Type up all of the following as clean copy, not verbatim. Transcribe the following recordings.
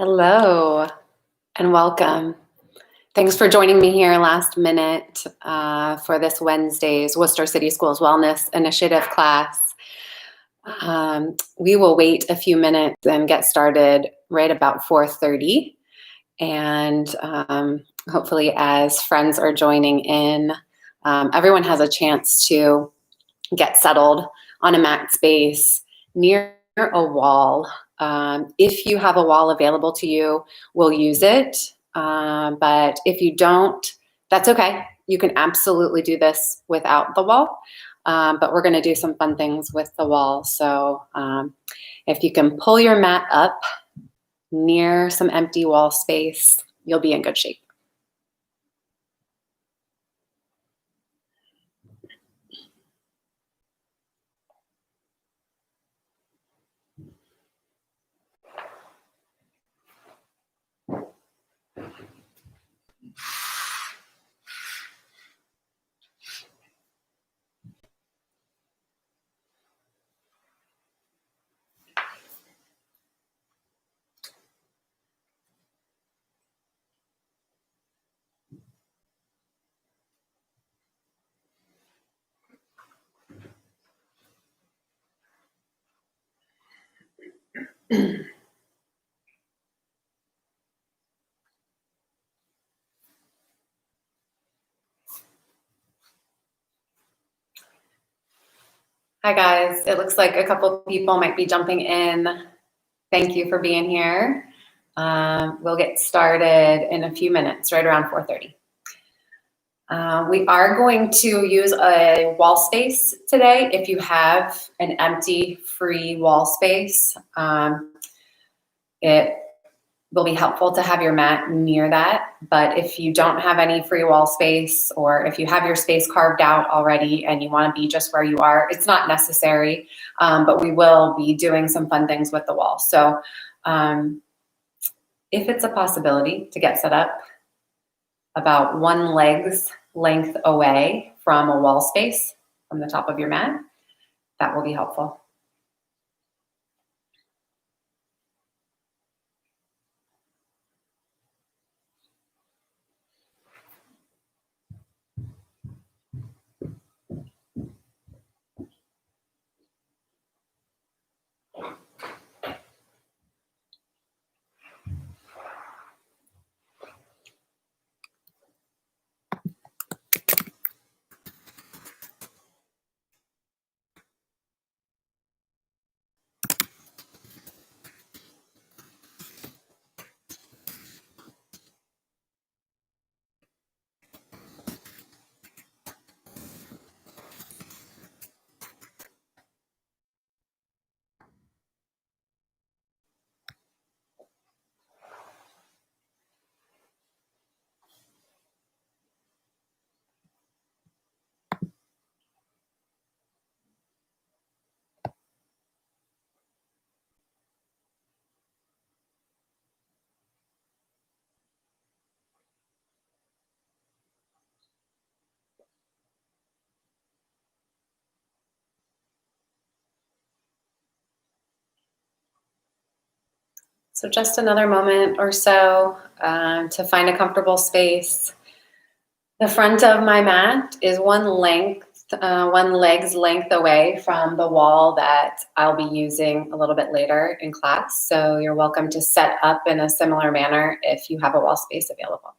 Hello and welcome. Thanks for joining me here last minute for this Wednesday's Worcester City Schools Wellness Initiative class. We will wait a few minutes and get started right about 4:30. And hopefully as friends are joining in, everyone has a chance to get settled on a mat space near a wall. If you have a wall available to you, we'll use it. But if you don't, that's okay. You can absolutely do this without the wall. But we're going to do some fun things with the wall. So if you can pull your mat up near some empty wall space, you'll be in good shape. Hi guys, it looks like a couple people might be jumping in. Thank you for being here. We'll get started in a few minutes, right around 4:30. We are going to use a wall space today. If you have an empty, free wall space, it will be helpful to have your mat near that. But if you don't have any free wall space, or if you have your space carved out already and you want to be just where you are, it's not necessary, but we will be doing some fun things with the wall. So if it's a possibility to get set up about one leg's length away from a wall space from the top of your mat, that will be helpful. So just another moment or so to find a comfortable space. The front of my mat is one leg's length away from the wall that I'll be using a little bit later in class. So you're welcome to set up in a similar manner if you have a wall space available.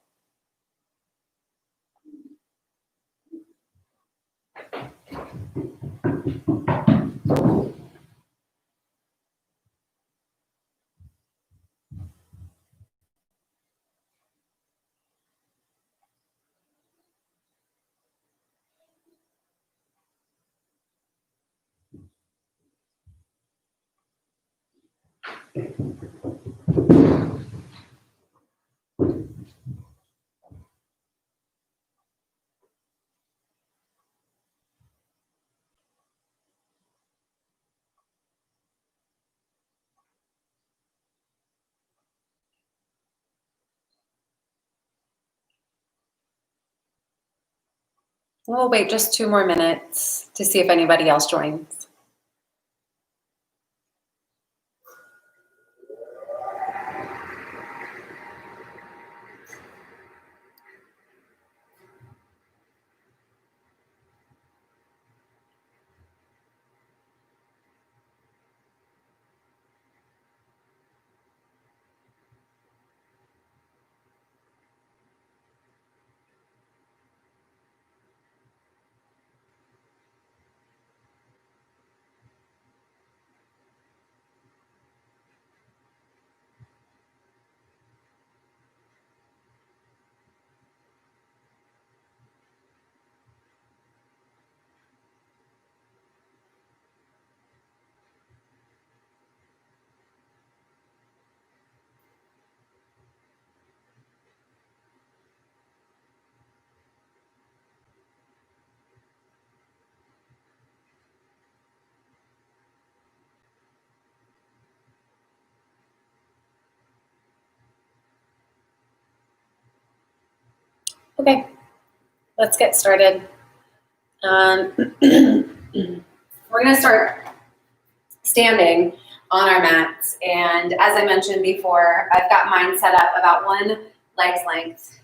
We'll wait just 2 more minutes to see if anybody else joins. Okay, let's get started. We're going to start standing on our mats, and as I mentioned before, I've got mine set up about one leg's length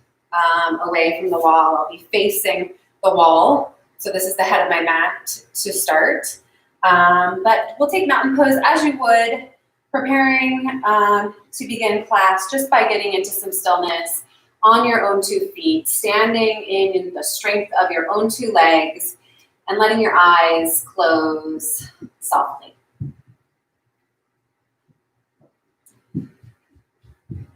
away from the wall. I'll be facing the wall, so this is the head of my mat to start. But we'll take mountain pose as you would, preparing to begin class just by getting into some stillness on your own 2 feet, standing in the strength of your own 2 legs, and letting your eyes close softly.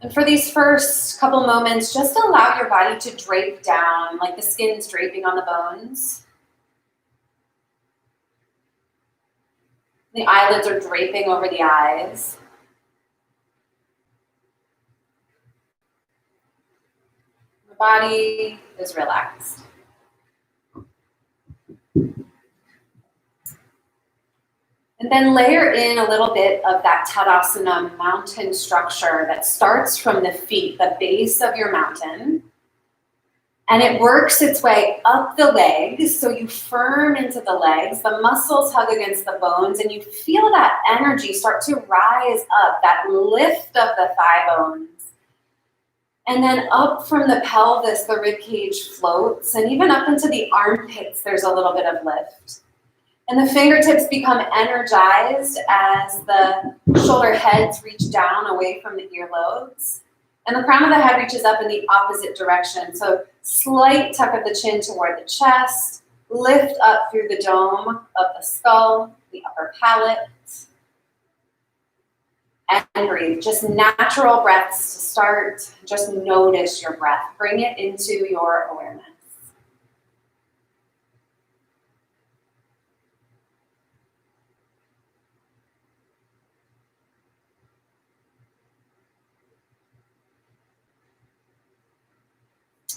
And for these first couple moments, just allow your body to drape down, like the skin's draping on the bones. The eyelids are draping over the eyes. The body is relaxed. And then layer in a little bit of that Tadasana mountain structure that starts from the feet, the base of your mountain. And it works its way up the legs, so you firm into the legs, the muscles hug against the bones, and you feel that energy start to rise up, that lift of the thigh bones. And then up from the pelvis, the rib cage floats, and even up into the armpits, there's a little bit of lift. And the fingertips become energized as the shoulder heads reach down away from the earlobes. And the crown of the head reaches up in the opposite direction. So slight tuck of the chin toward the chest, lift up through the dome of the skull, the upper palate, and breathe. Just natural breaths to start. Just notice your breath. Bring it into your awareness.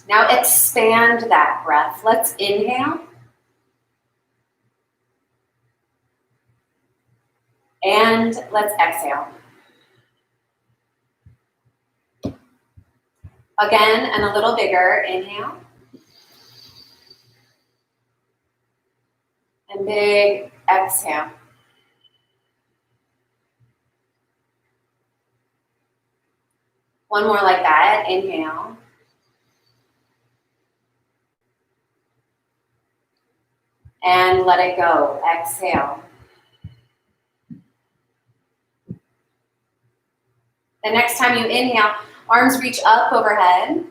Now expand that breath. Let's inhale. And let's exhale. Again, and a little bigger. Inhale. And big exhale. One more like that. Inhale. And let it go. Exhale. The next time you inhale, arms reach up overhead.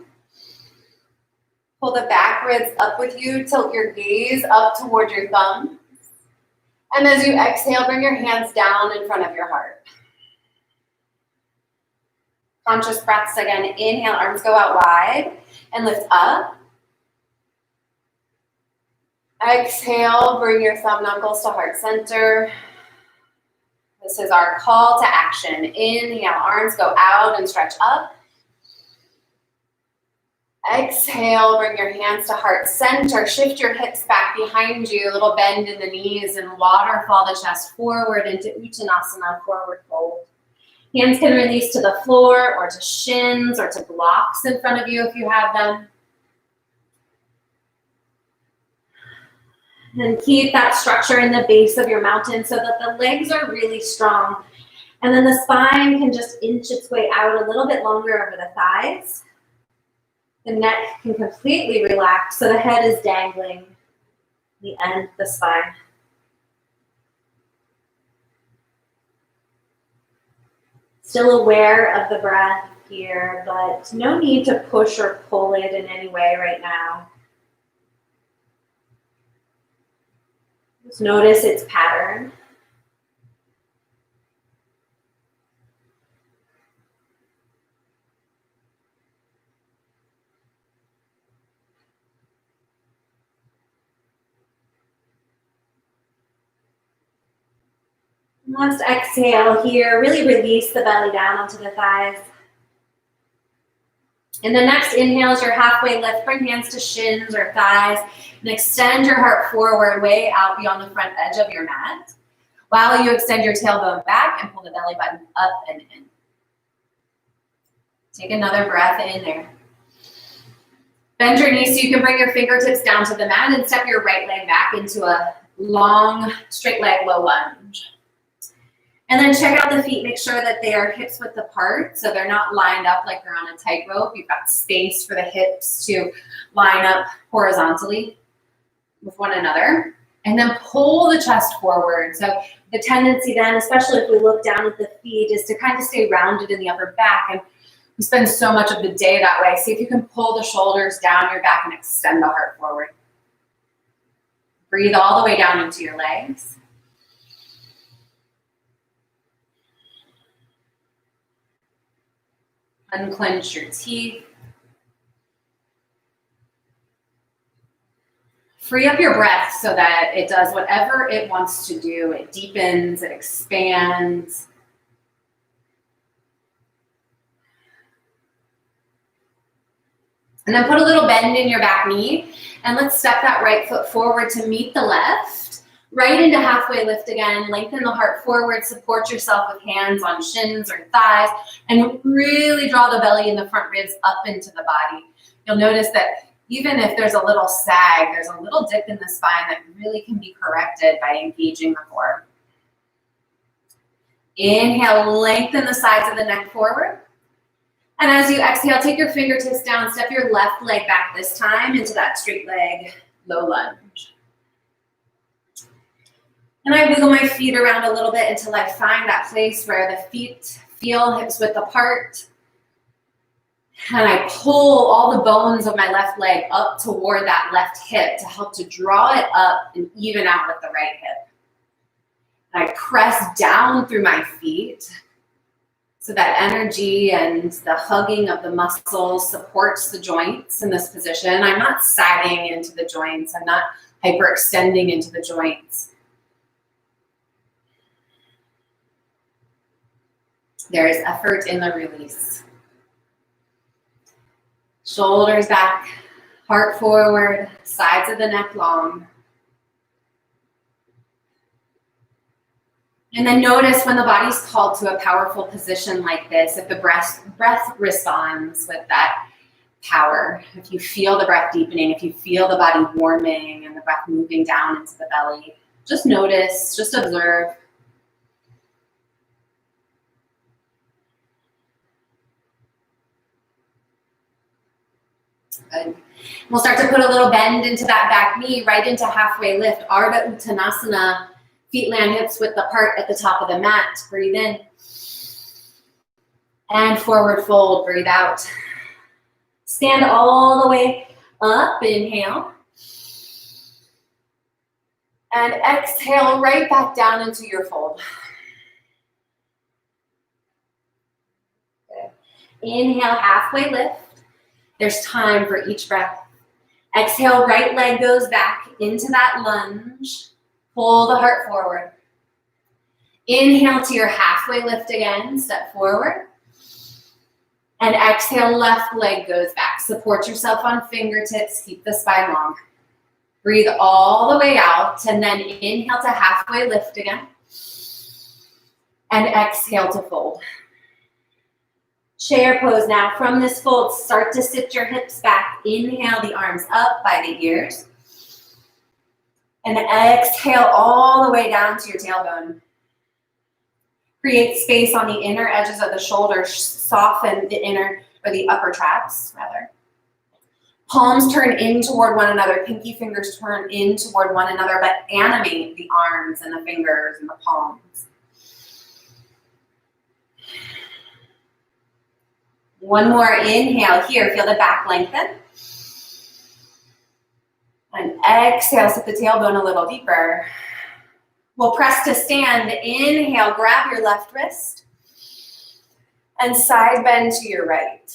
Pull the back ribs up with you. Tilt your gaze up toward your thumb. And as you exhale, bring your hands down in front of your heart. Conscious breaths again. Inhale, arms go out wide and lift up. Exhale, bring your thumb knuckles to heart center. This is our call to action. Inhale, arms go out and stretch up. Exhale, bring your hands to heart center. Shift your hips back behind you, a little bend in the knees, and waterfall the chest forward into Uttanasana, forward fold. Hands can release to the floor or to shins or to blocks in front of you if you have them. And keep that structure in the base of your mountain so that the legs are really strong. And then the spine can just inch its way out a little bit longer over the thighs. The neck can completely relax, so the head is dangling the end of the spine. Still aware of the breath here, but no need to push or pull it in any way right now. Just notice its pattern. Let's exhale here. Really release the belly down onto the thighs. And the next inhale is your halfway lift. Bring hands to shins or thighs and extend your heart forward, way out beyond the front edge of your mat, while you extend your tailbone back and pull the belly button up and in. Take another breath in there. Bend your knees so you can bring your fingertips down to the mat and step your right leg back into a long, straight leg, low lunge. And then check out the feet. Make sure that they are hips width apart, so they're not lined up like you're on a tightrope. You've got space for the hips to line up horizontally with one another. And then pull the chest forward. So the tendency then, especially if we look down at the feet, is to kind of stay rounded in the upper back. And we spend so much of the day that way. See if you can pull the shoulders down your back and extend the heart forward. Breathe all the way down into your legs. Unclench your teeth. Free up your breath so that it does whatever it wants to do. It deepens, it expands. And then put a little bend in your back knee. And let's step that right foot forward to meet the left. Right into halfway lift again. Lengthen the heart forward. Support yourself with hands on shins or thighs. And really draw the belly and the front ribs up into the body. You'll notice that even if there's a little sag, there's a little dip in the spine that really can be corrected by engaging the core. Inhale, lengthen the sides of the neck forward. And as you exhale, take your fingertips down, step your left leg back this time into that straight leg, low lunge. And I wiggle my feet around a little bit until I find that place where the feet feel hips width apart. And I pull all the bones of my left leg up toward that left hip to help to draw it up and even out with the right hip. And I press down through my feet so that energy and the hugging of the muscles supports the joints in this position. I'm not sagging into the joints. I'm not hyperextending into the joints. There is effort in the release. Shoulders back, heart forward, sides of the neck long. And then notice when the body's called to a powerful position like this, if the breath responds with that power, if you feel the breath deepening, if you feel the body warming and the breath moving down into the belly, just notice, just observe. Good. We'll start to put a little bend into that back knee, right into halfway lift, Ardha Uttanasana. Feet land hips width apart at the top of the mat. Breathe in. And forward fold, breathe out. Stand all the way up, inhale. And exhale right back down into your fold. Good. Inhale, halfway lift. There's time for each breath. Exhale, right leg goes back into that lunge. Pull the heart forward. Inhale to your halfway lift again, step forward. And exhale, left leg goes back. Support yourself on fingertips, keep the spine long. Breathe all the way out, and then inhale to halfway lift again. And exhale to fold. Chair pose now. From this fold, start to sit your hips back. Inhale the arms up by the ears. And exhale all the way down to your tailbone. Create space on the inner edges of the shoulders. Soften the inner, or the upper traps, rather. Palms turn in toward one another. Pinky fingers turn in toward one another, but animate the arms and the fingers and the palms. One more inhale here. Feel the back lengthen. And exhale, sit the tailbone a little deeper. We'll press to stand. Inhale, grab your left wrist. And side bend to your right.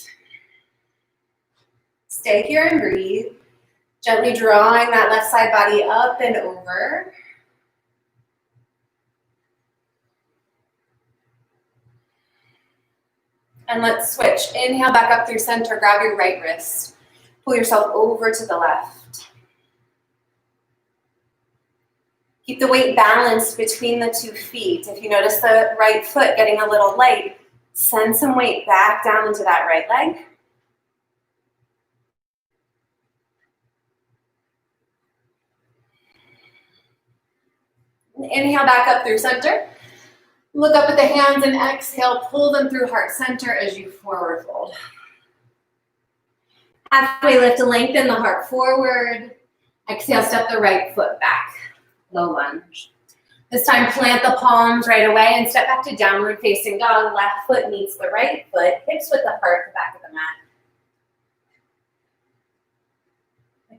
Stay here and breathe. Gently drawing that left side body up and over. And let's switch. Inhale back up through center. Grab your right wrist. Pull yourself over to the left. Keep the weight balanced between the 2 feet. If you notice the right foot getting a little light, send some weight back down into that right leg. Inhale back up through center. Look up at the hands and exhale, pull them through heart center as you forward fold. Halfway lift to lengthen the heart forward. Exhale, step the right foot back, low lunge. This time plant the palms right away and step back to downward facing dog. Left foot meets the right foot, hips width apart, the back of the mat.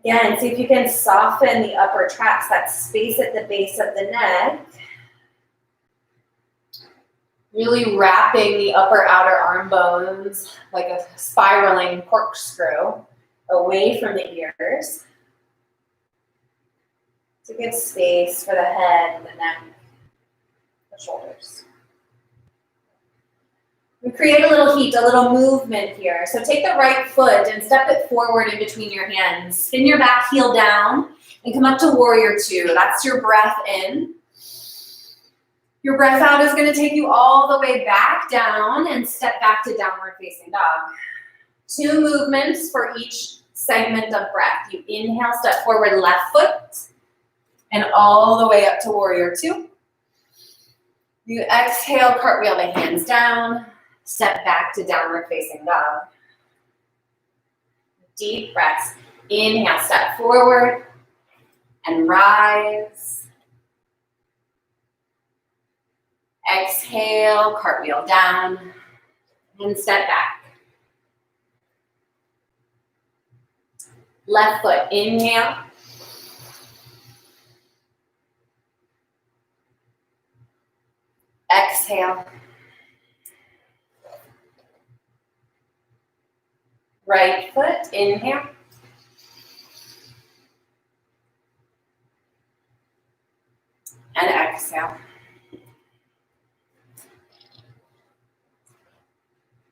Again, see if you can soften the upper traps, that space at the base of the neck. Really wrapping the upper outer arm bones like a spiraling corkscrew away from the ears. To give space for the head, the neck, the shoulders. We create a little heat, a little movement here. So take the right foot and step it forward in between your hands. Spin your back heel down and come up to warrior two. That's your breath in. Your breath out is going to take you all the way back down and step back to downward facing dog. 2 movements for each segment of breath. You inhale, step forward, left foot, and all the way up to warrior two. You exhale, cartwheel the hands down, step back to downward facing dog. Deep breaths. Inhale, step forward and rise. Exhale, cartwheel down and step back. Left foot, inhale. Exhale. Right foot, inhale. And exhale.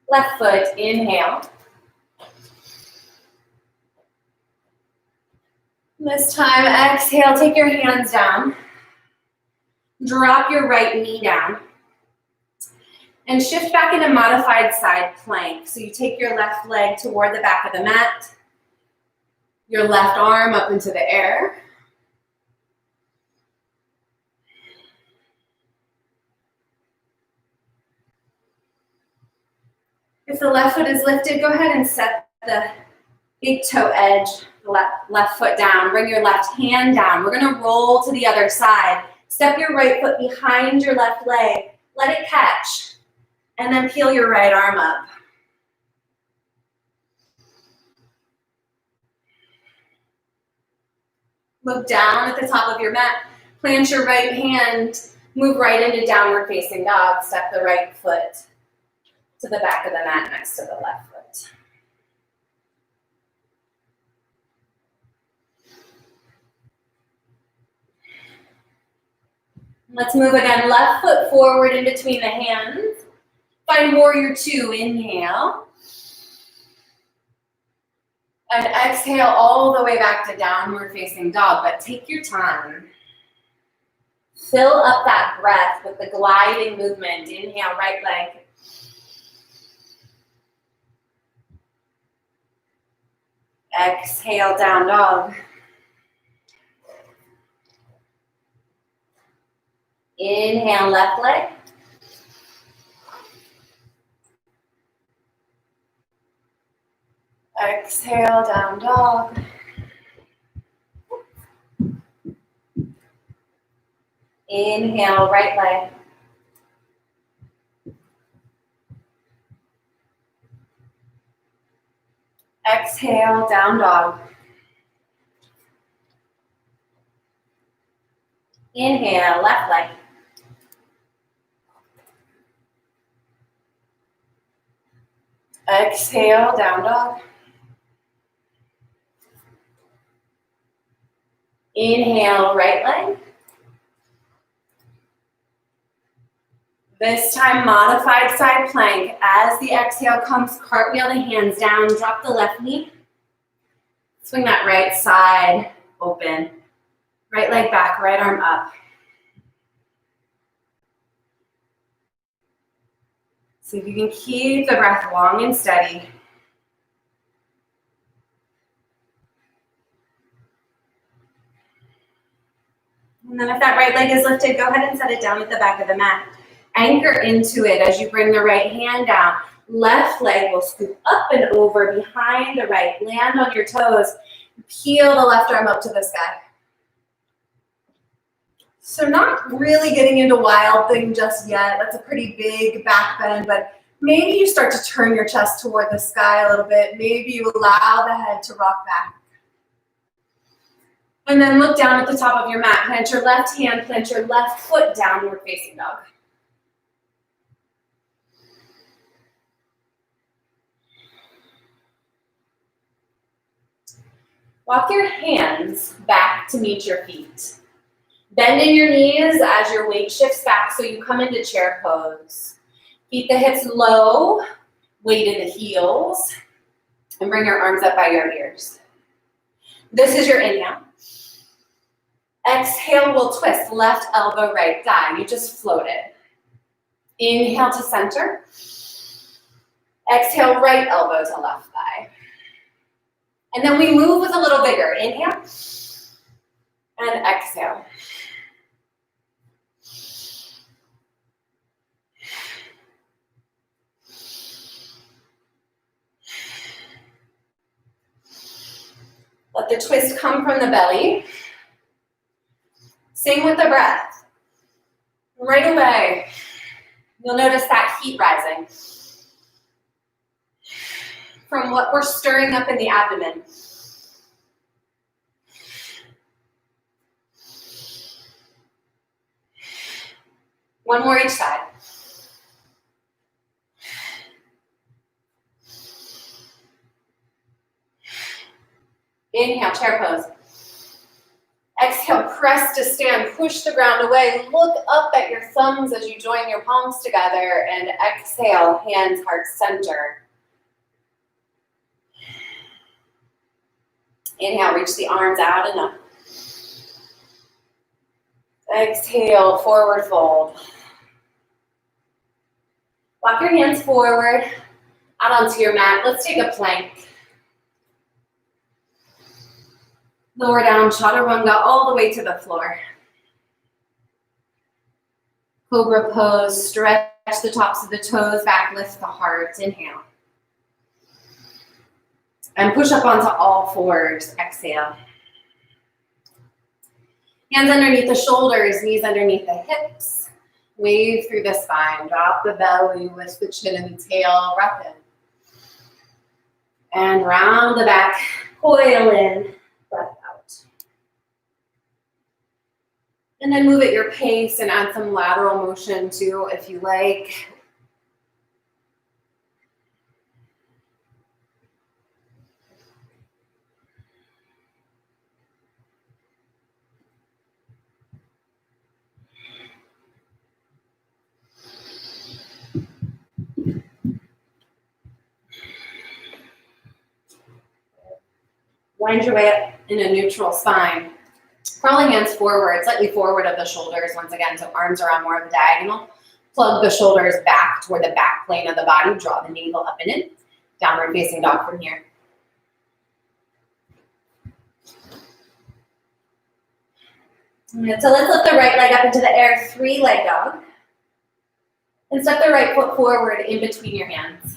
Left foot, inhale. This time, exhale, take your hands down. Drop your right knee down. And shift back into modified side plank. So you take your left leg toward the back of the mat. Your left arm up into the air. If the left foot is lifted, go ahead and set the big toe edge, the left foot down. Bring your left hand down. We're going to roll to the other side. Step your right foot behind your left leg. Let it catch. And then peel your right arm up. Look down at the top of your mat. Plant your right hand. Move right into downward facing dog. Step the right foot to the back of the mat next to the left foot. Let's move again. Left foot forward in between the hands. Find warrior two. Inhale. And exhale all the way back to downward facing dog, but take your time. Fill up that breath with the gliding movement. Inhale, right leg. Exhale, down dog. Inhale, left leg. Exhale, down dog. Inhale, right leg. Exhale, down dog. Inhale, left leg. Exhale, down dog. Inhale, right leg. This time, modified side plank. As the exhale comes, cartwheel the hands down, drop the left knee. Swing that right side open. Right leg back, right arm up. See if you can keep the breath long and steady. And then if that right leg is lifted, go ahead and set it down at the back of the mat. Anchor into it as you bring the right hand down. Left leg will scoop up and over behind the right. Land on your toes. Peel the left arm up to the sky. So not really getting into wild thing just yet. That's a pretty big back bend, but maybe you start to turn your chest toward the sky a little bit. Maybe you allow the head to rock back. And then look down at the top of your mat. Plant your left hand, plant your left foot, downward facing dog. Walk your hands back to meet your feet. Bend in your knees as your weight shifts back so you come into chair pose. Keep the hips low, weight in the heels, and bring your arms up by your ears. This is your inhale. Exhale, we'll twist left elbow, right thigh. You just floated. Inhale to center. Exhale, right elbow to left thigh. And then we move with a little vigor. Inhale and exhale. Let the twist come from the belly. Sing with the breath. Right away, you'll notice that heat rising from what we're stirring up in the abdomen. One more each side. Inhale, chair pose. Exhale, press to stand, push the ground away. Look up at your thumbs as you join your palms together, and exhale, hands heart center. Inhale, reach the arms out and up. Exhale, forward fold. Walk your hands forward, out onto your mat. Let's take a plank. Lower down, chaturanga, all the way to the floor. Cobra pose, stretch the tops of the toes back, lift the heart, inhale. And push up onto all fours, exhale. Hands underneath the shoulders, knees underneath the hips. Wave through the spine, drop the belly, lift the chin and the tail, breath in. And round the back, coil in, breath out. And then move at your pace and add some lateral motion too, if you like. Wind your way up in a neutral spine. Crawling hands forward, slightly forward of the shoulders once again, so arms are on more of a diagonal. Plug the shoulders back toward the back plane of the body. Draw the navel up and in. Downward facing dog from here. And so let's lift the right leg up into the air, 3-leg dog. And step the right foot forward in between your hands.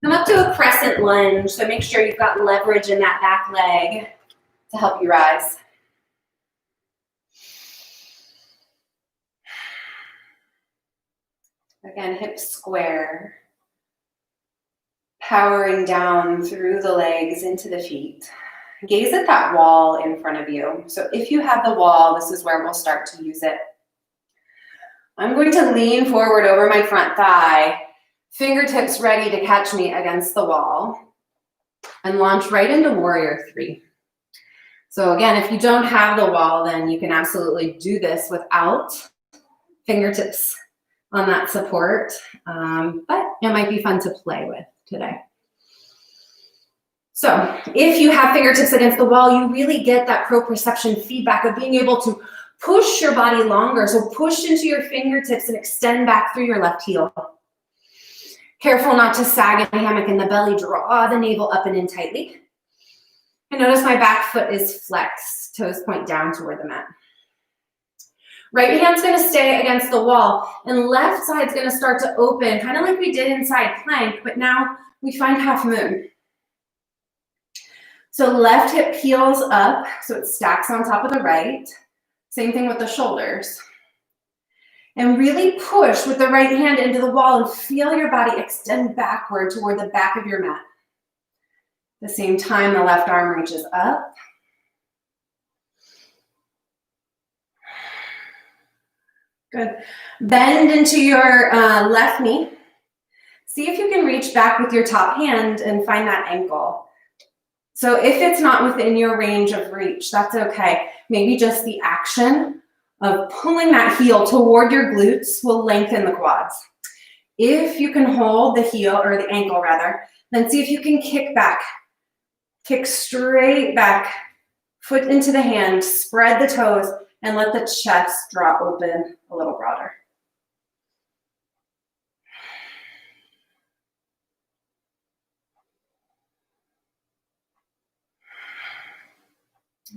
Come up to a crescent lunge, so make sure you've got leverage in that back leg to help you rise. Again, hips square. Powering down through the legs into the feet. Gaze at that wall in front of you. So if you have the wall, this is where we'll start to use it. I'm going to lean forward over my front thigh, fingertips ready to catch me against the wall, and launch right into Warrior 3. So again, if you don't have the wall, then you can absolutely do this without fingertips on that support, but it might be fun to play with today. So if you have fingertips against the wall, you really get that proprioception feedback of being able to push your body longer. So push into your fingertips and extend back through your left heel. Careful not to sag in the hammock in the belly. Draw the navel up and in tightly. And notice my back foot is flexed. Toes point down toward the mat. Right hand's gonna stay against the wall, and left side's gonna start to open, kind of like we did inside plank, but now we find half moon. So left hip peels up, so it stacks on top of the right. Same thing with the shoulders. And really push with the right hand into the wall and feel your body extend backward toward the back of your mat. At the same time, the left arm reaches up. Good. Bend into your left knee. See if you can reach back with your top hand and find that ankle. So if it's not within your range of reach, that's okay. Maybe just the action of pulling that heel toward your glutes will lengthen the quads. If you can hold the heel, or the ankle rather, then see if you can kick back. Kick straight back, foot into the hand, spread the toes, and let the chest draw open a little broader.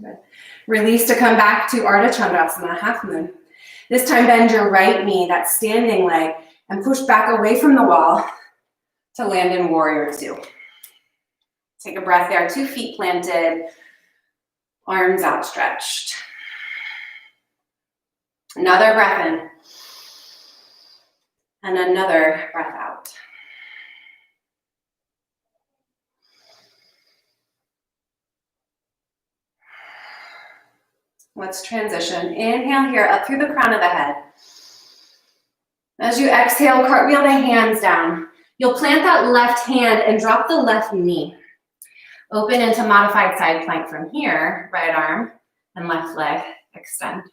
Good. Release to come back to Ardha Chandrasana, half moon. This time bend your right knee, that standing leg, and push back away from the wall to land in warrior two. Take a breath there, 2 feet planted, arms outstretched. Another breath in, and another breath out. Let's transition. Inhale here, up through the crown of the head. As you exhale, cartwheel the hands down. You'll plant that left hand and drop the left knee. Open into modified side plank from here, right arm and left leg extend.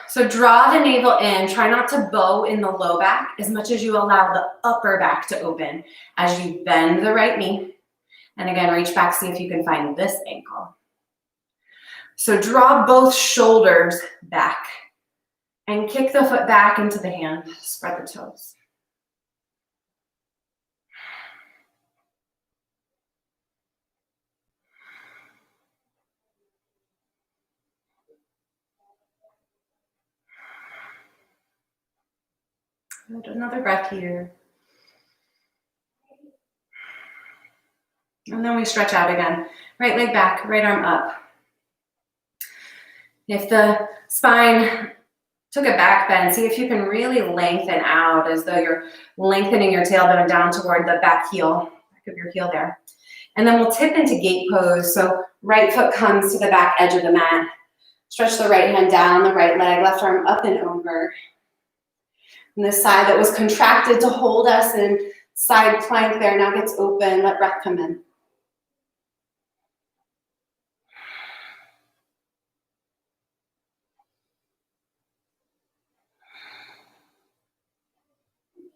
So draw the navel in, try not to bow in the low back as much as you allow the upper back to open as you bend the right knee. And again, reach back, see if you can find this ankle. So draw both shoulders back and kick the foot back into the hand, spread the toes. And another breath here. And then we stretch out again. Right leg back, right arm up. If the spine took a back bend, see if you can really lengthen out as though you're lengthening your tailbone down toward the back heel, back of your heel there. And then we'll tip into gate pose. So right foot comes to the back edge of the mat. Stretch the right hand down, the right leg, left arm up and over. And this side that was contracted to hold us in side plank there now gets open. Let breath come in.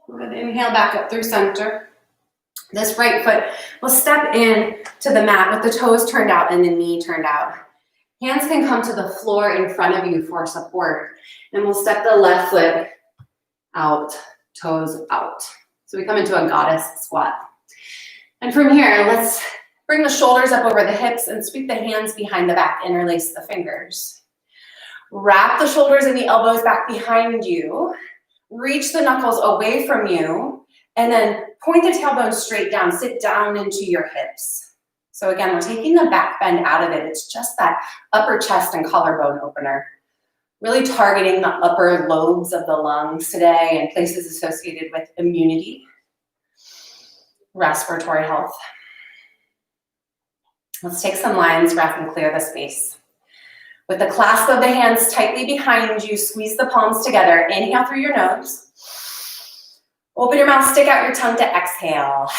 Good. Inhale back up through center. This right foot will step in to the mat with the toes turned out and the knee turned out. Hands can come to the floor in front of you for support. And we'll step the left foot out, toes out. So we come into a goddess squat. And from here, let's bring the shoulders up over the hips and sweep the hands behind the back, interlace the fingers. Wrap the shoulders and the elbows back behind you. Reach the knuckles away from you, and then point the tailbone straight down. Sit down into your hips. So again, we're taking the back bend out of it. It's just that upper chest and collarbone opener. Really targeting the upper lobes of the lungs today and places associated with immunity, respiratory health. Let's take some lion's breath and clear the space. With the clasp of the hands tightly behind you, squeeze the palms together. Inhale through your nose. Open your mouth, stick out your tongue to exhale.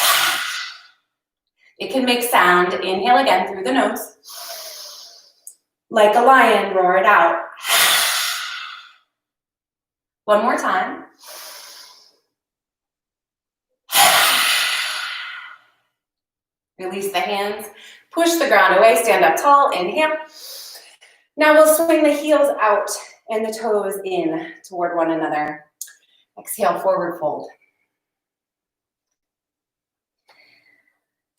It can make sound. Inhale again through the nose. Like a lion, roar it out. One more time. Release the hands. Push the ground away. Stand up tall. Inhale. Now we'll swing the heels out and the toes in toward one another. Exhale, forward fold.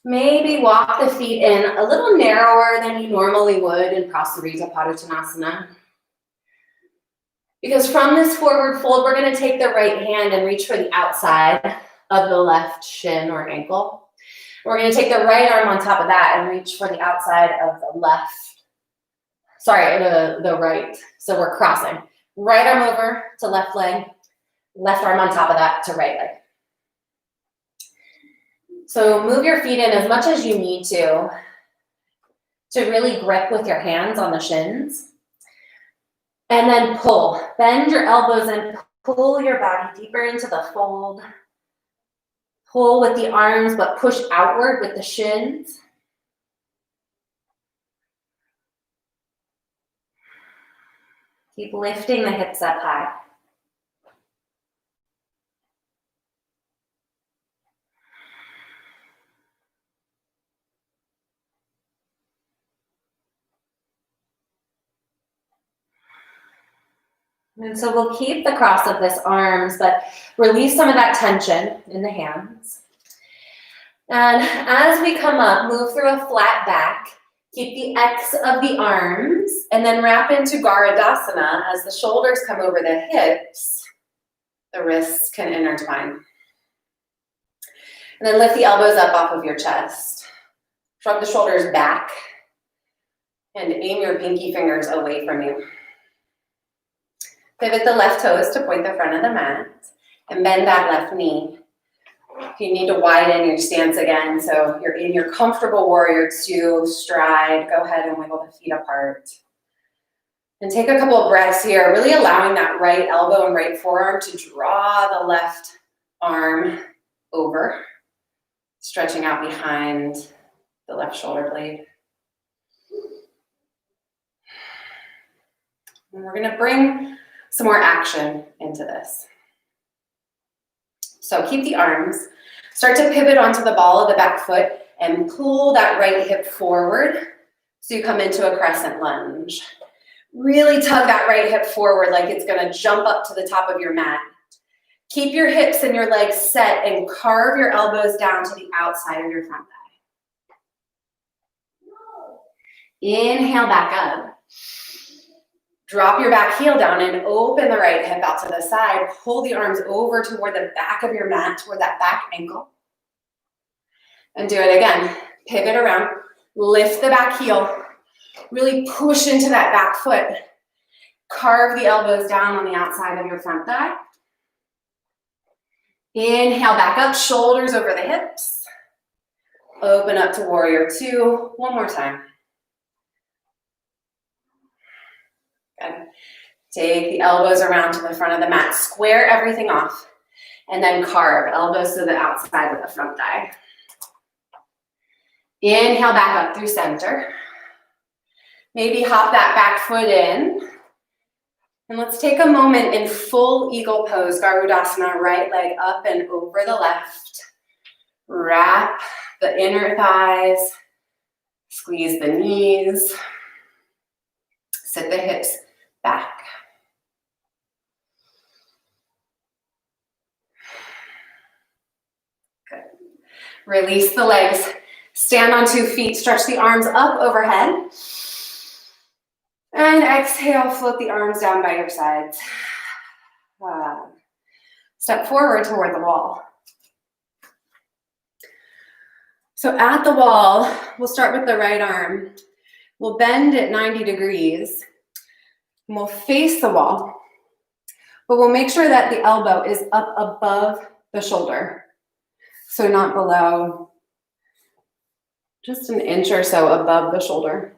Maybe walk the feet in a little narrower than you normally would in Prasarita Padottanasana. Because from this forward fold, we're going to take the right hand and reach for the outside of the left shin or ankle. We're going to take the right arm on top of that and reach for the outside of the left. Sorry, the right. So we're crossing. Right arm over to left leg, left arm on top of that to right leg. So move your feet in as much as you need to really grip with your hands on the shins. And then pull. Bend your elbows and pull your body deeper into the fold. Pull with the arms, but push outward with the shins. Keep lifting the hips up high. And so we'll keep the cross of this arms, but release some of that tension in the hands. And as we come up, move through a flat back. Keep the X of the arms, and then wrap into Garudasana as the shoulders come over the hips. The wrists can intertwine. And then lift the elbows up off of your chest. Shrug the shoulders back, and aim your pinky fingers away from you. Pivot the left toes to point the front of the mat, and bend that left knee. If you need to widen your stance again, so you're in your comfortable warrior two stride, go ahead and wiggle the feet apart. And take a couple of breaths here, really allowing that right elbow and right forearm to draw the left arm over, stretching out behind the left shoulder blade. And we're gonna bring some more action into this. So keep the arms, start to pivot onto the ball of the back foot and pull that right hip forward so you come into a crescent lunge. Really tug that right hip forward like it's gonna jump up to the top of your mat. Keep your hips and your legs set and carve your elbows down to the outside of your front thigh. Inhale back up. Drop your back heel down and open the right hip out to the side. Pull the arms over toward the back of your mat, toward that back ankle. And do it again. Pivot around, lift the back heel, really push into that back foot. Carve the elbows down on the outside of your front thigh. Inhale back up, shoulders over the hips. Open up to warrior two. One more time. Good. Take the elbows around to the front of the mat. Square everything off. And then carve elbows to the outside of the front thigh. Inhale back up through center. Maybe hop that back foot in. And let's take a moment in full eagle pose. Garudasana, right leg up and over the left. Wrap the inner thighs. Squeeze the knees. Sit the hips back. Good. Release the legs. Stand on 2 feet. Stretch the arms up overhead. And exhale, float the arms down by your sides. Step forward toward the wall. So at the wall, we'll start with the right arm. We'll bend at 90 degrees. And we'll face the wall. But we'll make sure that the elbow is up above the shoulder. So not below, just an inch or so above the shoulder.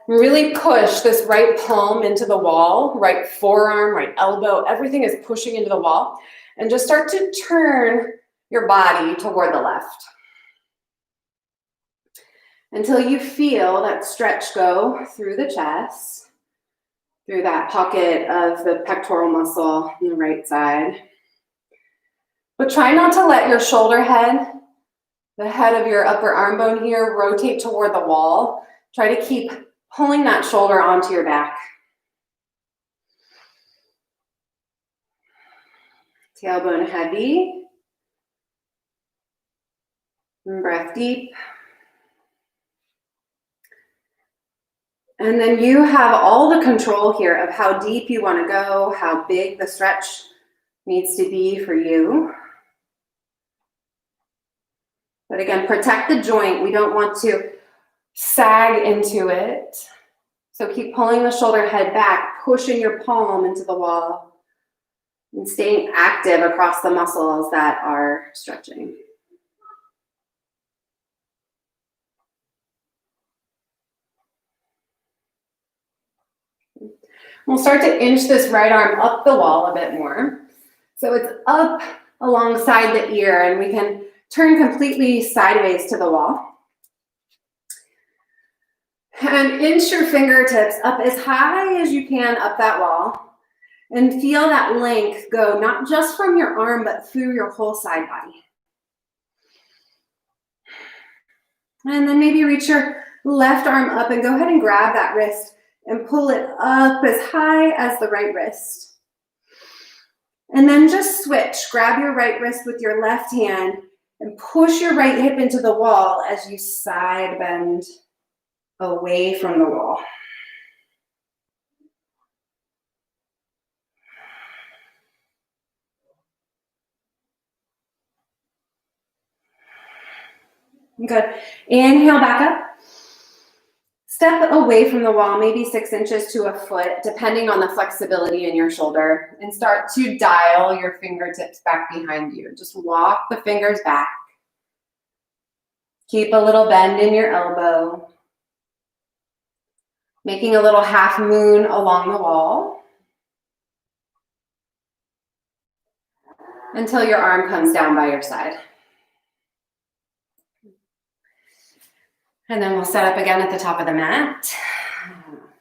Really push this right palm into the wall, right forearm, right elbow, everything is pushing into the wall. And just start to turn your body toward the left. Until you feel that stretch go through the chest, through that pocket of the pectoral muscle on the right side. But try not to let your shoulder head, the head of your upper arm bone here, rotate toward the wall. Try to keep pulling that shoulder onto your back. Tailbone heavy. And breath breath deep. And then you have all the control here of how deep you want to go, how big the stretch needs to be for you. But again, protect the joint. We don't want to sag into it. So keep pulling the shoulder head back, pushing your palm into the wall, and staying active across the muscles that are stretching. We'll start to inch this right arm up the wall a bit more. So it's up alongside the ear, and we can turn completely sideways to the wall. And inch your fingertips up as high as you can up that wall. And feel that length go not just from your arm, but through your whole side body. And then maybe reach your left arm up and go ahead and grab that wrist and pull it up as high as the right wrist. And then just switch. Grab your right wrist with your left hand and push your right hip into the wall as you side bend away from the wall. Good. Inhale back up. Step away from the wall, maybe 6 inches to a foot, depending on the flexibility in your shoulder, and start to dial your fingertips back behind you. Just walk the fingers back. Keep a little bend in your elbow. Making a little half moon along the wall until your arm comes down by your side. And then we'll set up again at the top of the mat.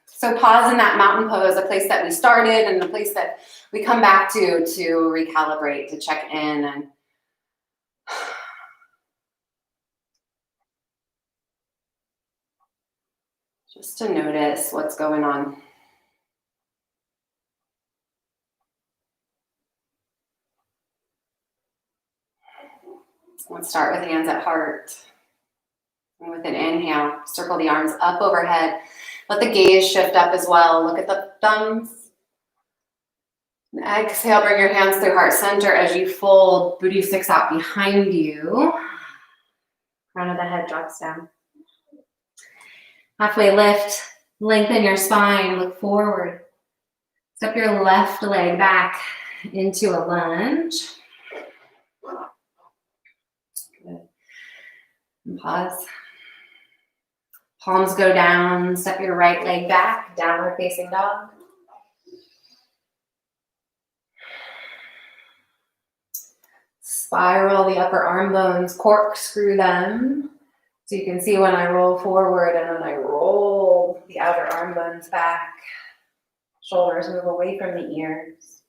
So pause in that mountain pose, a place that we started and the place that we come back to recalibrate, to check in, and just to notice what's going on. Let's start with hands at heart. And with an inhale, circle the arms up overhead. Let the gaze shift up as well. Look at the thumbs. And exhale, bring your hands through heart center as you fold booty sticks out behind you. Crown of the head drops down. Halfway lift, lengthen your spine, look forward. Step your left leg back into a lunge. Good. And pause. Palms go down, step your right leg back, downward facing dog. Spiral the upper arm bones, corkscrew them. So you can see when I roll forward and when I roll the outer arm bones back. Shoulders move away from the ears.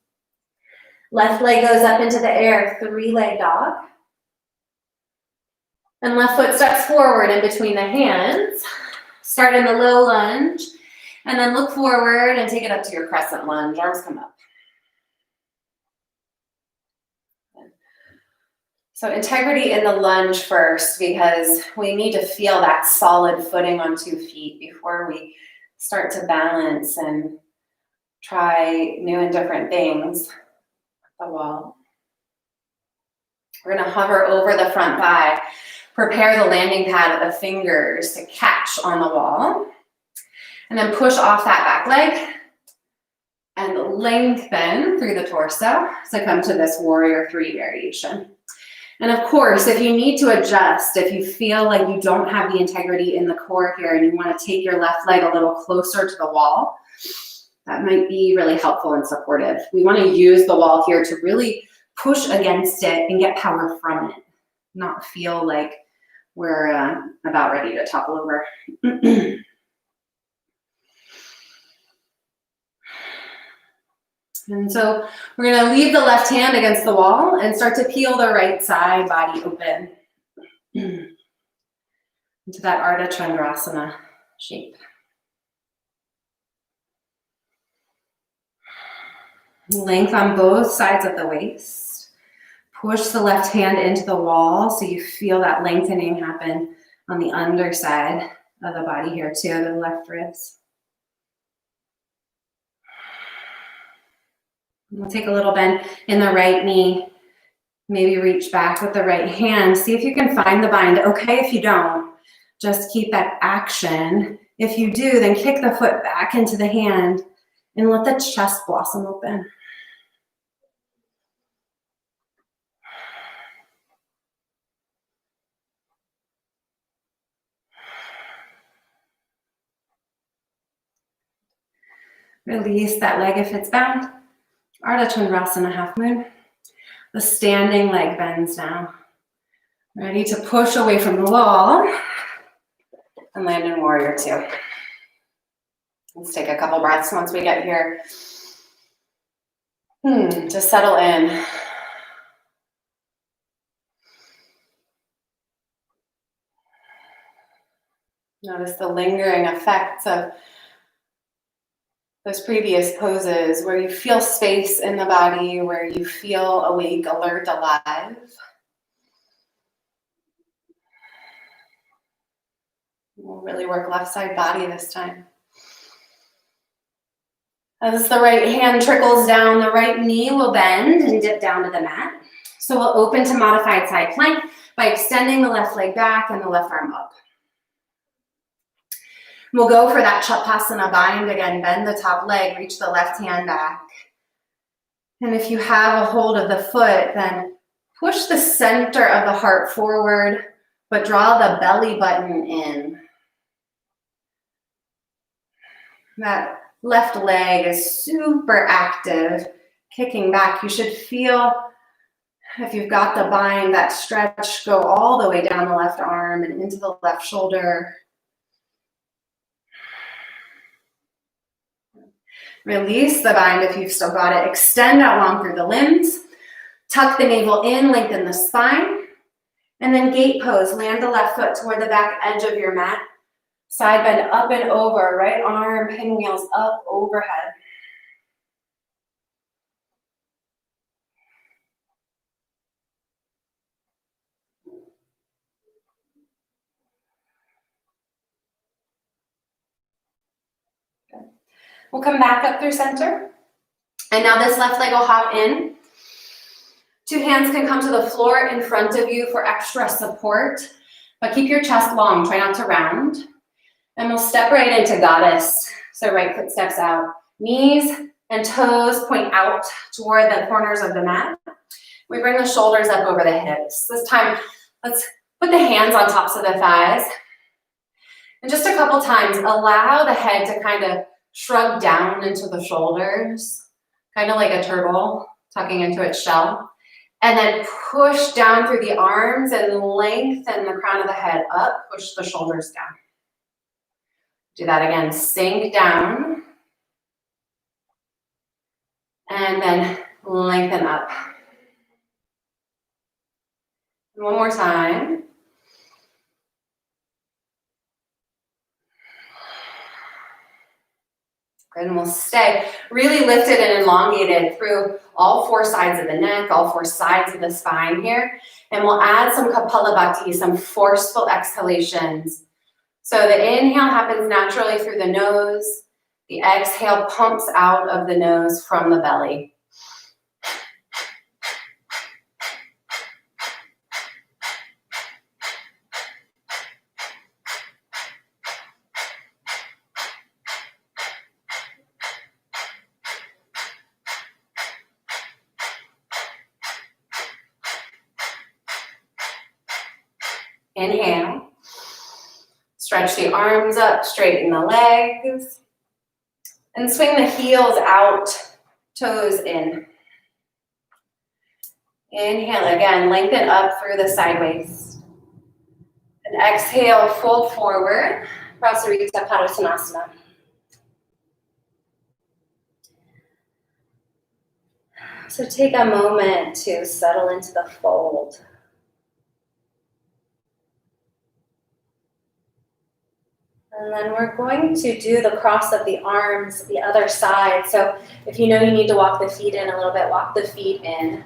Left leg goes up into the air, 3-leg dog. And left foot steps forward in between the hands. Start in the low lunge, and then look forward and take it up to your crescent lunge. Arms come up. So integrity in the lunge first, because we need to feel that solid footing on 2 feet before we start to balance and try new and different things at the wall. We're going to hover over the front thigh. Prepare the landing pad of the fingers to catch on the wall. And then push off that back leg and lengthen through the torso to come to this warrior 3 variation. And of course, if you need to adjust, if you feel like you don't have the integrity in the core here and you want to take your left leg a little closer to the wall, that might be really helpful and supportive. We want to use the wall here to really push against it and get power from it, not feel like we're about ready to topple over. And so we're going to leave the left hand against the wall and start to peel the right side body open into that Ardha Chandrasana shape. Length on both sides of the waist. Push the left hand into the wall so you feel that lengthening happen on the underside of the body here too, the left ribs. We'll take a little bend in the right knee. Maybe reach back with the right hand. See if you can find the bind. Okay, if you don't, just keep that action. If you do, then kick the foot back into the hand and let the chest blossom open. Release that leg if it's bound. Ardha Chandrasana, half moon. The standing leg bends now. Ready to push away from the wall and land in warrior two. Let's take a couple breaths once we get here. Just settle in. Notice the lingering effects of those previous poses where you feel space in the body, where you feel awake, alert, alive. We'll really work left side body this time. As the right hand trickles down, the right knee will bend and dip down to the mat. So we'll open to modified side plank by extending the left leg back and the left arm up. We'll go for that Chapasana bind again. Bend the top leg, reach the left hand back. And if you have a hold of the foot, then push the center of the heart forward, but draw the belly button in. That left leg is super active, kicking back. You should feel, if you've got the bind, that stretch go all the way down the left arm and into the left shoulder. Release the bind if you've still got it. Extend out long through the limbs. Tuck the navel in, lengthen the spine. And then gate pose. Land the left foot toward the back edge of your mat. Side bend up and over. Right arm pinwheels up overhead. We'll come back up through center. And now this left leg will hop in. Two hands can come to the floor in front of you for extra support, but keep your chest long, try not to round. And we'll step right into goddess. So right foot steps out. Knees and toes point out toward the corners of the mat. We bring the shoulders up over the hips. This time, let's put the hands on tops of the thighs. And just a couple times, allow the head to kind of shrug down into the shoulders, kind of like a turtle tucking into its shell. And then push down through the arms and lengthen the crown of the head up, push the shoulders down. Do that again, sink down. And then lengthen up. One more time. And we'll stay really lifted and elongated through all four sides of the neck, all four sides of the spine here. And we'll add some Kapalabhati, some forceful exhalations. So the inhale happens naturally through the nose. The exhale pumps out of the nose from the belly. Inhale, stretch the arms up, straighten the legs, and swing the heels out, toes in. Inhale again, lengthen up through the side waist. And exhale, fold forward, Prasarita Padottanasana. So take a moment to settle into the fold. And then we're going to do the cross of the arms the other side. So if you know you need to walk the feet in a little bit, walk the feet in.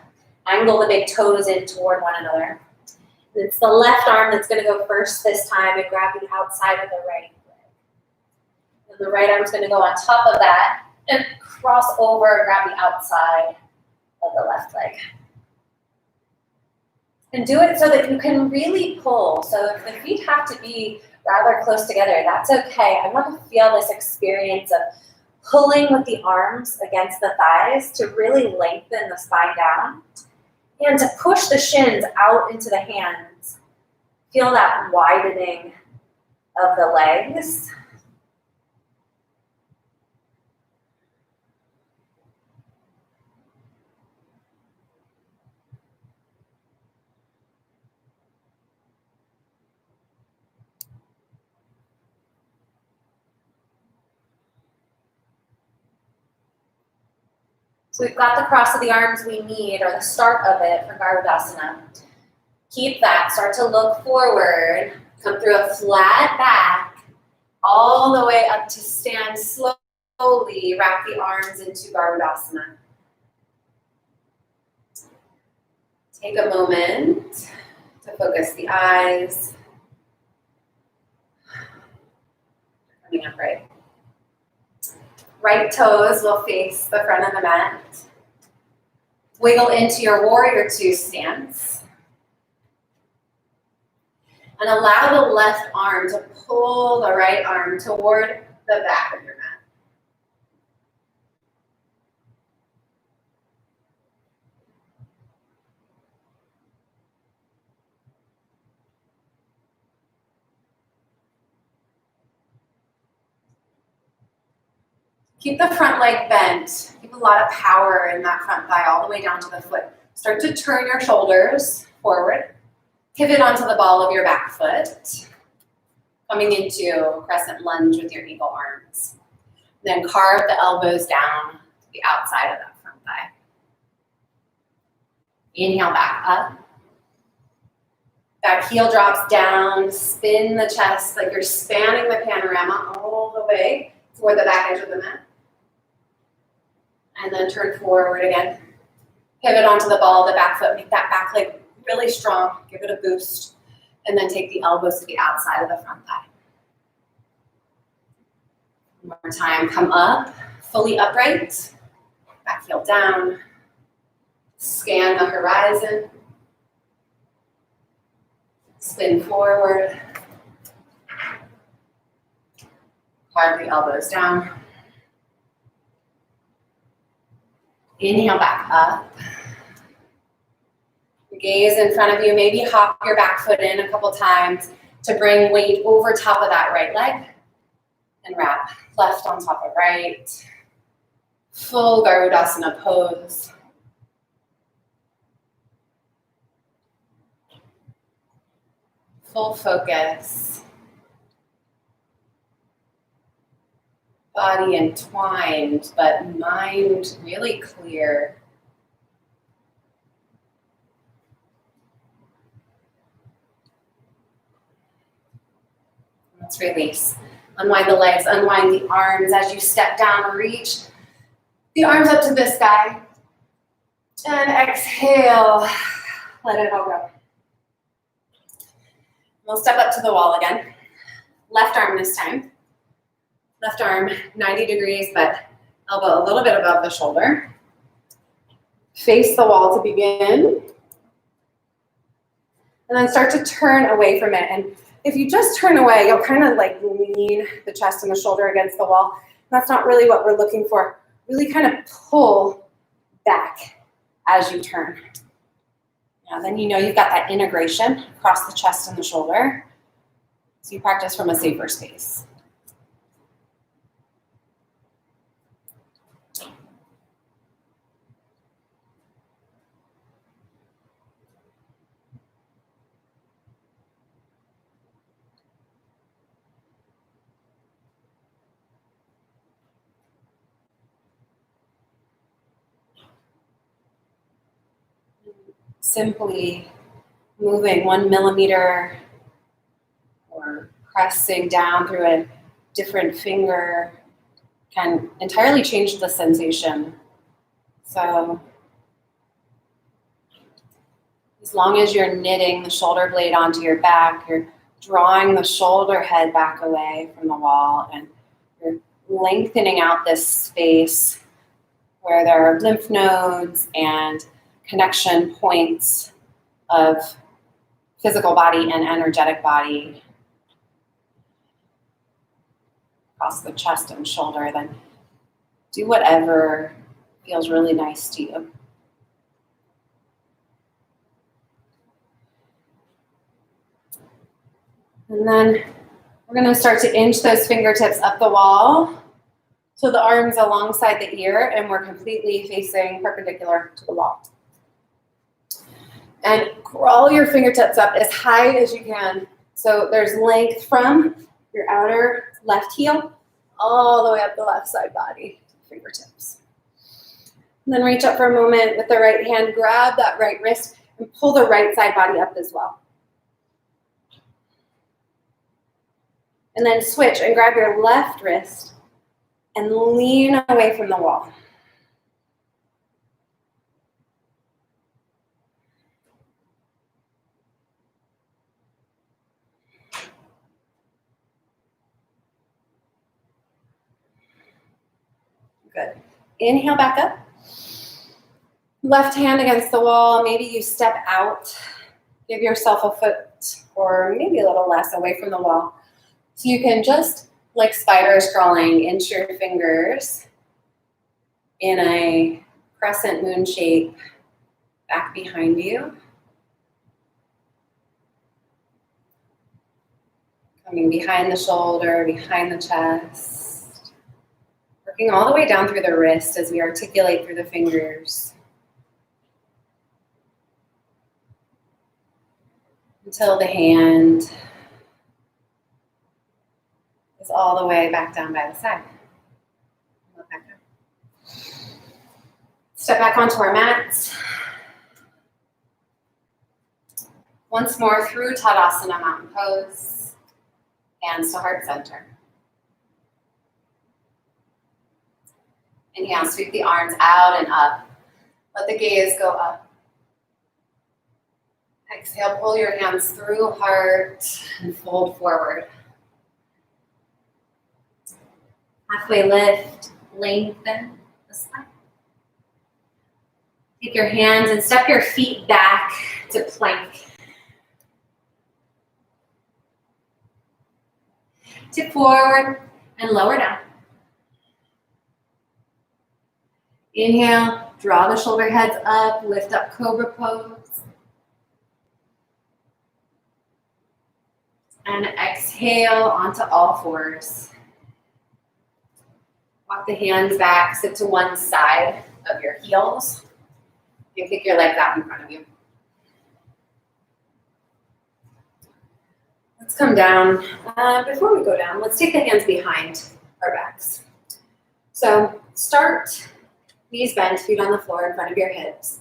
Angle the big toes in toward one another. And it's the left arm that's going to go first this time and grab the outside of the right leg. And the right arm's going to go on top of that and cross over and grab the outside of the left leg. And do it so that you can really pull. So if the feet have to be rather close together, that's okay. I want to feel this experience of pulling with the arms against the thighs to really lengthen the spine down and to push the shins out into the hands. Feel that widening of the legs. So we've got the cross of the arms we need, or the start of it for Garudasana. Keep that, start to look forward, come through a flat back, all the way up to stand slowly, wrap the arms into Garudasana. Take a moment to focus the eyes. Coming upright. Right toes will face the front of the mat. Wiggle into your warrior two stance. And allow the left arm to pull the right arm toward the back of your mat. Keep the front leg bent. Keep a lot of power in that front thigh all the way down to the foot. Start to turn your shoulders forward. Pivot onto the ball of your back foot. Coming into crescent lunge with your eagle arms. Then carve the elbows down to the outside of that front thigh. Inhale back up. That heel drops down. Spin the chest like you're spanning the panorama all the way toward the back edge of the mat. And then turn forward again. Pivot onto the ball of the back foot. Make that back leg really strong. Give it a boost. And then take the elbows to the outside of the front thigh. One more time. Come up, fully upright. Back heel down. Scan the horizon. Spin forward. Carve the elbows down. Inhale back up. Gaze in front of you. Maybe hop your back foot in a couple times to bring weight over top of that right leg. And wrap left on top of right. Full Garudasana pose. Full focus. Body entwined, but mind really clear. Let's release. Unwind the legs, unwind the arms as you step down, reach the arms up to the sky. And exhale, let it all go. We'll step up to the wall again. Left arm this time. Left arm 90 degrees, but elbow a little bit above the shoulder. Face the wall to begin. And then start to turn away from it. And if you just turn away, you'll kind of like lean the chest and the shoulder against the wall. That's not really what we're looking for. Really kind of pull back as you turn. Now then you know you've got that integration across the chest and the shoulder. So you practice from a safer space. Simply moving 1 millimeter or pressing down through a different finger can entirely change the sensation. So As long as you're knitting the shoulder blade onto your back, you're drawing the shoulder head back away from the wall, and you're lengthening out this space where there are lymph nodes and connection points of physical body and energetic body across the chest and shoulder. Then do whatever feels really nice to you. And then we're going to start to inch those fingertips up the wall so the arms alongside the ear, and we're completely facing perpendicular to the wall. And crawl your fingertips up as high as you can. So there's length from your outer left heel all the way up the left side body, fingertips. And then reach up for a moment with the right hand, grab that right wrist, and pull the right side body up as well. And then switch and grab your left wrist and lean away from the wall. Good. Inhale back up. Left hand against the wall. Maybe you step out. Give yourself a foot or maybe a little less away from the wall. So you can just, like spiders crawling, inch your fingers in a crescent moon shape back behind you. Coming behind the shoulder, behind the chest. Working all the way down through the wrist as we articulate through the fingers. Until the hand is all the way back down by the side. Back down. Step back onto our mats. Once more through Tadasana Mountain Pose, hands to heart center. Inhale, sweep the arms out and up. Let the gaze go up. Exhale, pull your hands through heart and fold forward. Halfway lift, lengthen the spine. Take your hands and step your feet back to plank. Tip forward and lower down. Inhale, draw the shoulder heads up, lift up cobra pose. And exhale onto all fours. Walk the hands back, sit to one side of your heels. You kick your legs out in front of you. Let's come down. Before we go down, let's take the hands behind our backs. So start, knees bent, feet on the floor in front of your hips.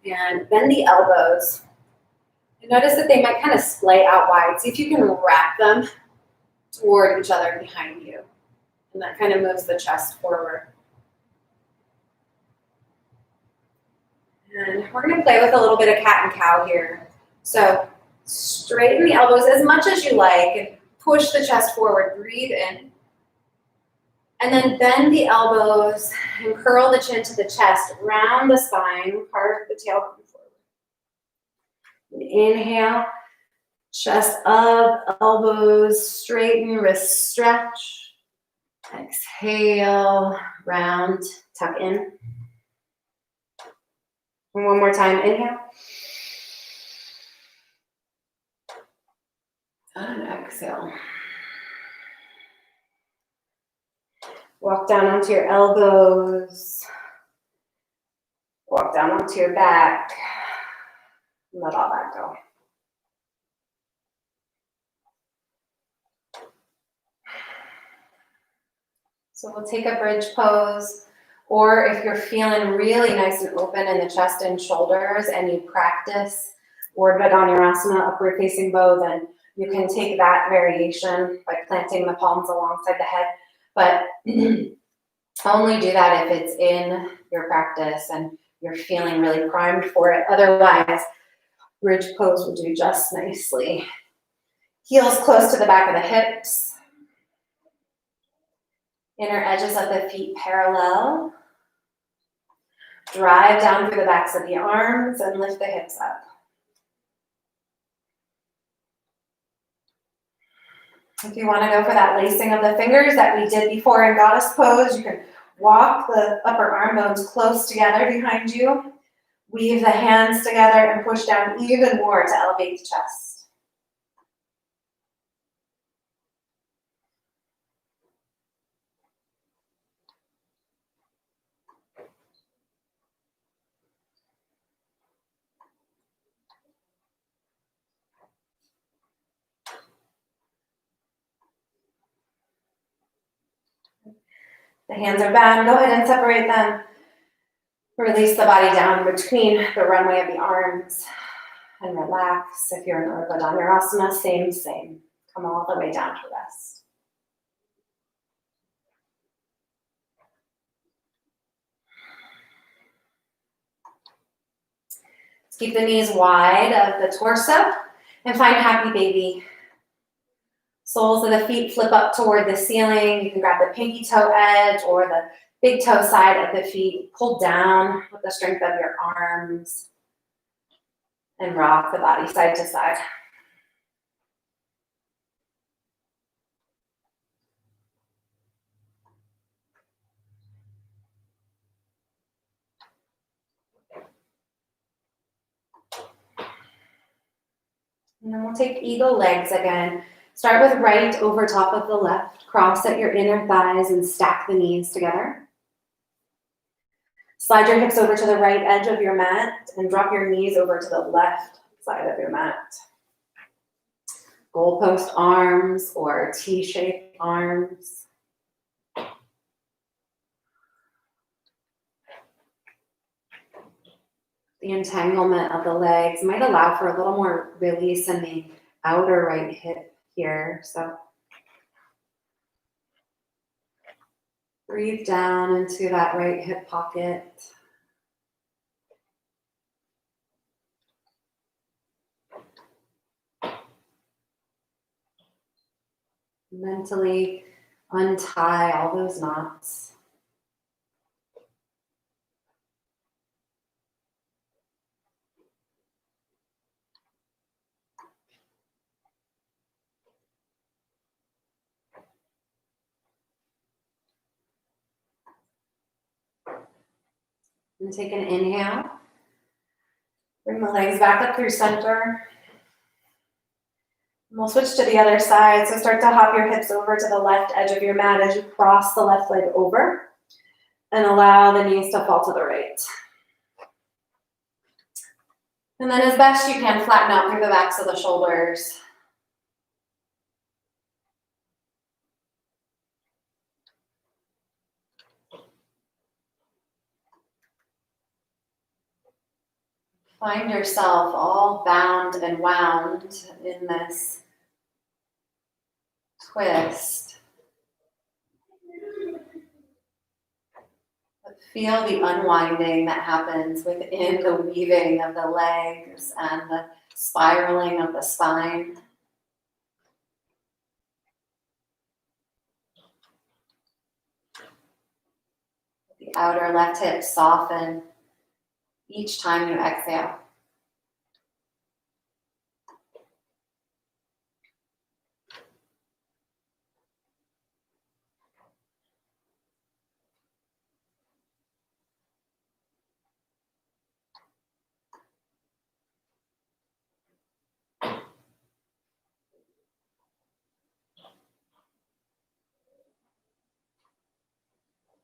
And bend the elbows. And notice that they might kind of splay out wide. See if you can wrap them toward each other behind you. And that kind of moves the chest forward. And we're going to play with a little bit of cat and cow here. So straighten the elbows as much as you like and push the chest forward. Breathe in. And then bend the elbows and curl the chin to the chest, round the spine, carve the tailbone forward. And inhale, chest up, elbows straighten, wrists stretch. Exhale, round, tuck in. And one more time, inhale. And exhale. Walk down onto your elbows. Walk down onto your back. Let all that go. So we'll take a bridge pose, or if you're feeling really nice and open in the chest and shoulders and you practice Urdhva Dhanurasana, upward facing bow, then you can take that variation by planting the palms alongside the head. But only do that if it's in your practice and you're feeling really primed for it. Otherwise, Bridge pose will do just nicely. Heels close to the back of the hips. Inner edges of the feet parallel. Drive down through the backs of the arms and lift the hips up. If you want to go for that lacing of the fingers that we did before in goddess pose, you can walk the upper arm bones close together behind you. Weave the hands together and push down even more to elevate the chest. The hands are bound. Go ahead and separate them. Release the body down between the runway of the arms and relax. If you're in Urdhva Dhanurasana, same. Come all the way down to rest. Let's keep the knees wide of the torso and find happy baby. Soles of the feet flip up toward the ceiling. You can grab the pinky toe edge or the big toe side of the feet. Pull down with the strength of your arms and rock the body side to side. And then we'll take eagle legs again. Start with right over top of the left. Cross at your inner thighs and stack the knees together. Slide your hips over to the right edge of your mat and drop your knees over to the left side of your mat. Goalpost arms or T-shaped arms. The entanglement of the legs might allow for a little more release in the outer right hip here. So breathe down into that right hip pocket. Mentally untie all those knots. And take an inhale. Bring the legs back up through center. And we'll switch to the other side. So start to hop your hips over to the left edge of your mat as you cross the left leg over. And allow the knees to fall to the right. And then as best you can, flatten out through the backs of the shoulders. Find yourself all bound and wound in this twist. But feel the unwinding that happens within the weaving of the legs and the spiraling of the spine. The outer left hip soften each time you exhale.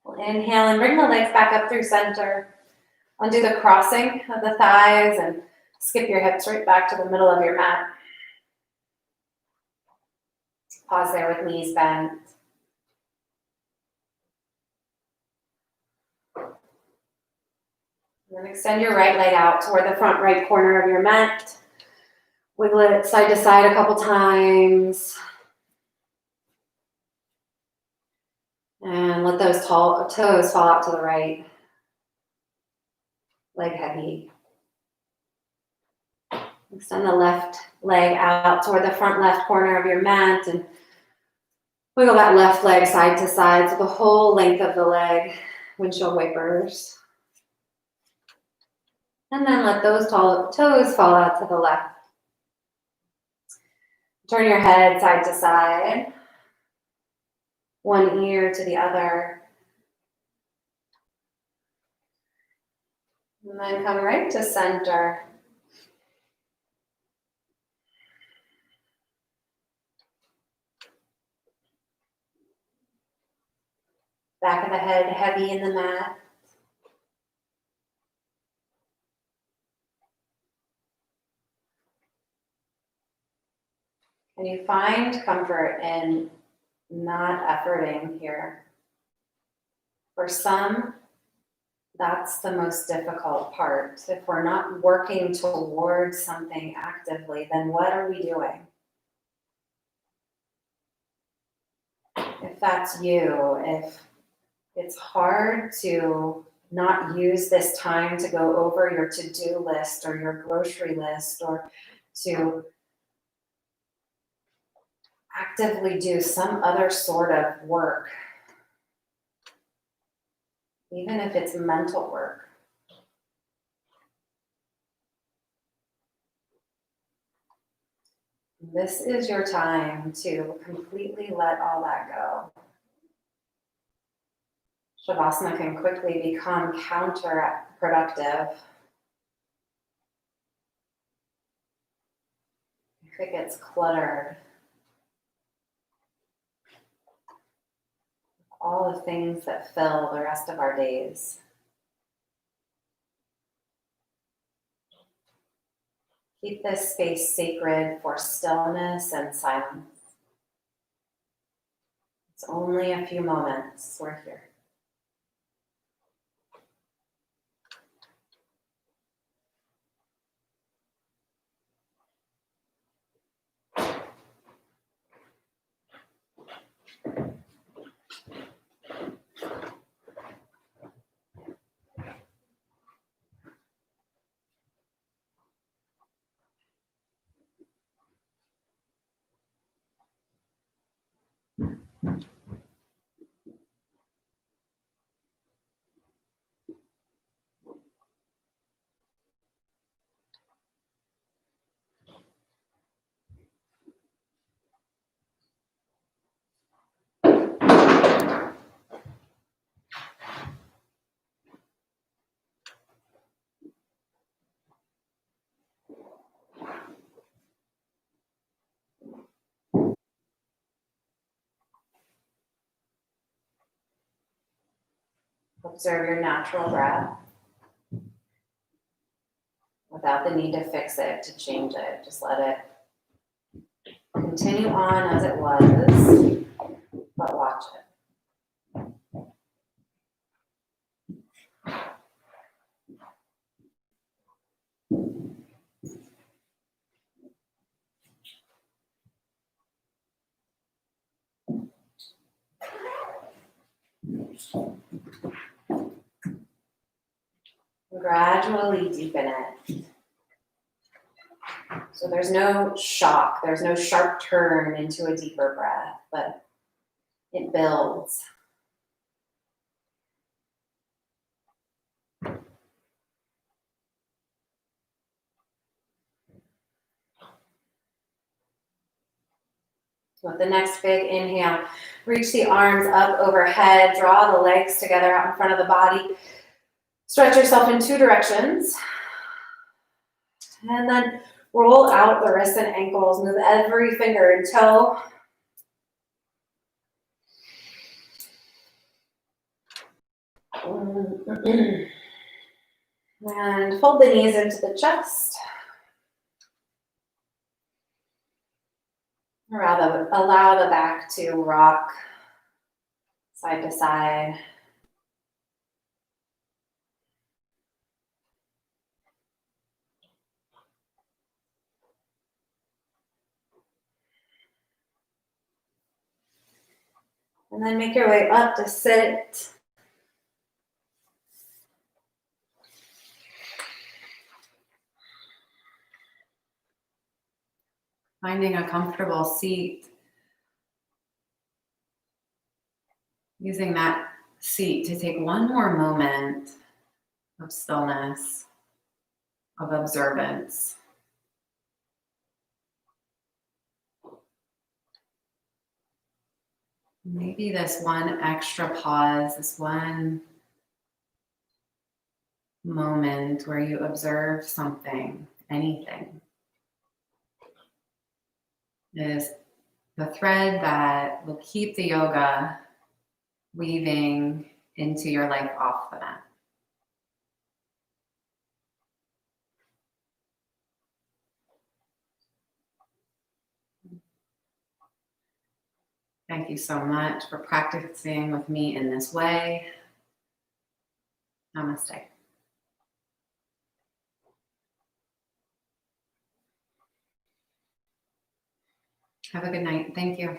We'll inhale and bring the legs back up through center. Undo the crossing of the thighs and skip your hips right back to the middle of your mat. Pause there with knees bent. And then extend your right leg out toward the front right corner of your mat. Wiggle it side to side a couple times. And let those tall toes fall out to the right. Leg heavy. Extend the left leg out toward the front left corner of your mat and wiggle that left leg side to side, so the whole length of the leg, windshield wipers. And then let those toes fall out to the left. Turn your head side to side, one ear to the other. And then come right to center. Back of the head heavy in the mat. And you find comfort in not efforting here. For some, that's the most difficult part. If we're not working towards something actively, then what are we doing? If that's you, if it's hard to not use this time to go over your to-do list or your grocery list or to actively do some other sort of work, even if it's mental work. This is your time to completely let all that go. Shavasana can quickly become counterproductive if it gets cluttered. All the things that fill the rest of our days. Keep this space sacred for stillness and silence. It's only a few moments. We're here. Observe your natural breath without the need to fix it, to change it. Just let it continue on as it was, but watch it. Gradually deepen it. So there's no shock, there's no sharp turn into a deeper breath, but it builds. With the next big inhale, reach the arms up overhead, draw the legs together out in front of the body. Stretch yourself in two directions. And then roll out the wrists and ankles. Move every finger and toe. And fold the knees into the chest. Allow the back to rock side to side. And then make your way up to sit. Finding a comfortable seat. Using that seat to take one more moment of stillness, of observance. Maybe this one extra pause, this one moment where you observe something, anything, is the thread that will keep the yoga weaving into your life off the mat. Thank you so much for practicing with me in this way. Namaste. Have a good night. Thank you.